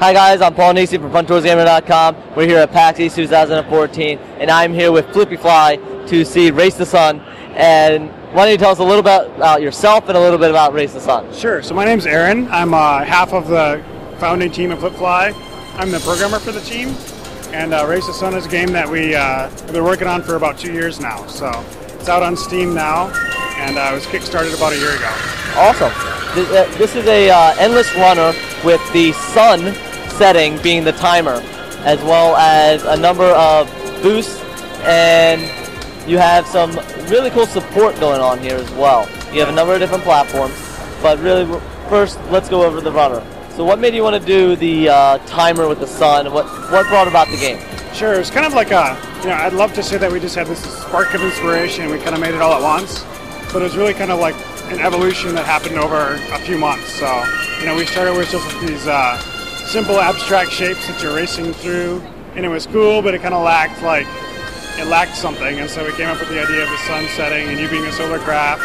Hi guys, I'm Paul Nisi from FrontDoorsGamer.com. We're here at PAX East 2014, and I'm here with Flippyfly to see Race the Sun. And why don't you tell us a little bit about yourself and a little bit about Race the Sun? Sure. So my name's Aaron. I'm half of the founding team of Flippyfly. I'm the programmer for the team, and Race the Sun is a game that we've been working on for about 2 years now. So it's out on Steam now, and it was kickstarted about a year ago. Awesome. This is a endless runner with the sun setting being the timer, as well as a number of boosts, and you have some really cool support going on here as well. You have a number of different platforms, but really first let's go over the runner. So what made you want to do the timer with the sun? What brought about the game? Sure, it's kind of like I'd love to say that we just had this spark of inspiration and we kind of made it all at once, but it was really kind of like an evolution that happened over a few months. So, we started with just these simple abstract shapes that you're racing through, and it was cool, but it kind of lacked something, and so we came up with the idea of the sun setting and you being a solar craft,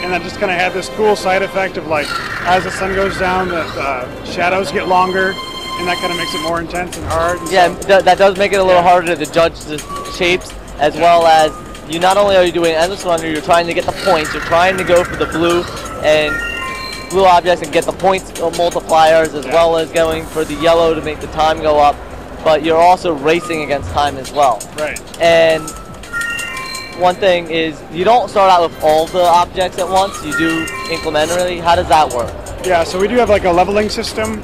and that just kind of had this cool side effect of as the sun goes down, the shadows get longer, and that kind of makes it more intense and hard. And yeah, so, that does make it a little harder to judge the shapes, as well as you not only are you doing endless runner, you're trying to get the points, you're trying to go for the blue objects and get the points multipliers, as well as going for the yellow to make the time go up, but you're also racing against time as well. Right. And one thing is, you don't start out with all the objects at once, you do incrementally. How does that work? Yeah, so we do have a leveling system.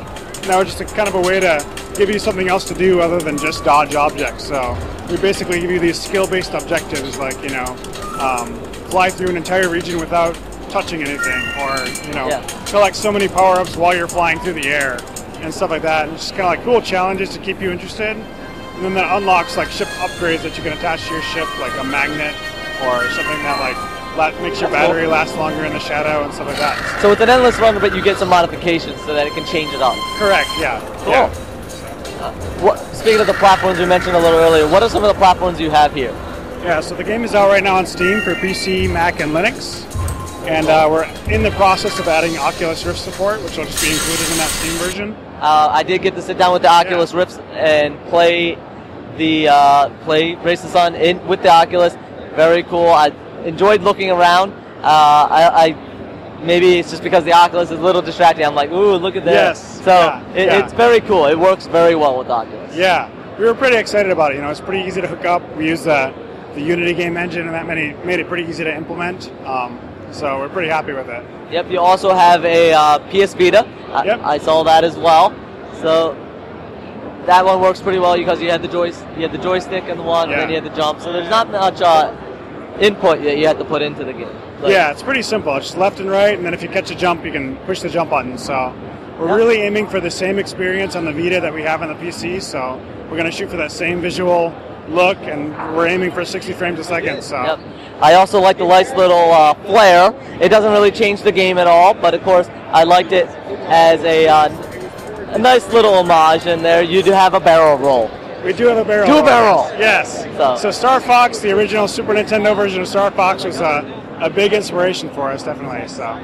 Now it's just kind of a way to give you something else to do other than just dodge objects. So we basically give you these skill-based objectives, fly through an entire region without touching anything, or collect so many power-ups while you're flying through the air and stuff like that. And it's just kind of cool challenges to keep you interested. And then that unlocks ship upgrades that you can attach to your ship, like a magnet or something that makes your battery last longer in the shadow and stuff like that. So it's an endless runner, but you get some modifications so that it can change it up. Correct. Yeah. Cool. Yeah. Speaking of the platforms we mentioned a little earlier, what are some of the platforms you have here? Yeah. So the game is out right now on Steam for PC, Mac, and Linux. And we're in the process of adding Oculus Rift support, which will just be included in that Steam version. I did get to sit down with the Oculus Rift and play Race the Sun with the Oculus. Very cool. I enjoyed looking around. Maybe it's just because the Oculus is a little distracting. I'm like, ooh, look at that. Yes. So it's very cool. It works very well with the Oculus. Yeah. We were pretty excited about it. It's pretty easy to hook up. We use the Unity game engine, and that made it pretty easy to implement. So we're pretty happy with it. Yep, you also have a PS Vita. Yep. I saw that as well. So that one works pretty well because you had the joystick in the one, and then you had the jump. So there's not much input that you have to put into the game. Yeah, it's pretty simple. It's just left and right, and then if you catch a jump, you can push the jump button. So we're really aiming for the same experience on the Vita that we have on the PC. So we're going to shoot for that same visual look, and we're aiming for 60 frames a second. So. Yep. I also like the nice little flare. It doesn't really change the game at all, but of course I liked it as a nice little homage in there. You do have a barrel roll. We do have a barrel roll. Barrel. Yes. So Star Fox, the original Super Nintendo version of Star Fox, was a big inspiration for us, definitely. So.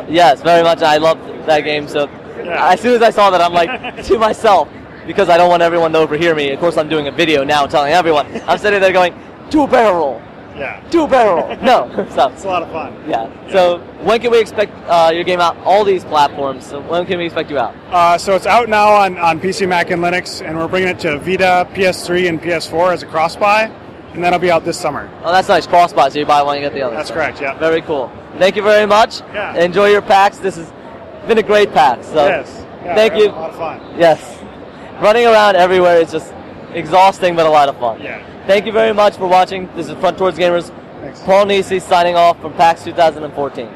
Yes, very much. I love that game. So as soon as I saw that, I'm like to myself, because I don't want everyone to overhear me. Of course, I'm doing a video now telling everyone. I'm sitting there going, do a barrel roll. Yeah. Do a barrel roll. No. So, it's a lot of fun. Yeah. So when can we expect your game out? All these platforms. So when can we expect you out? So it's out now on PC, Mac, and Linux, and we're bringing it to Vita, PS3, and PS4 as a cross-buy, and that'll be out this summer. Oh, that's nice. Cross-buy, so you buy one, you get the other. That's correct, yeah. Very cool. Thank you very much. Yeah. Enjoy your PAX. This has been a great PAX. So yes. Yeah, thank you. A lot of fun. Yes. Running around everywhere is just exhausting, but a lot of fun. Yeah. Thank you very much for watching. This is Front Towards Gamers. Thanks. Paul Nisi signing off from PAX 2014.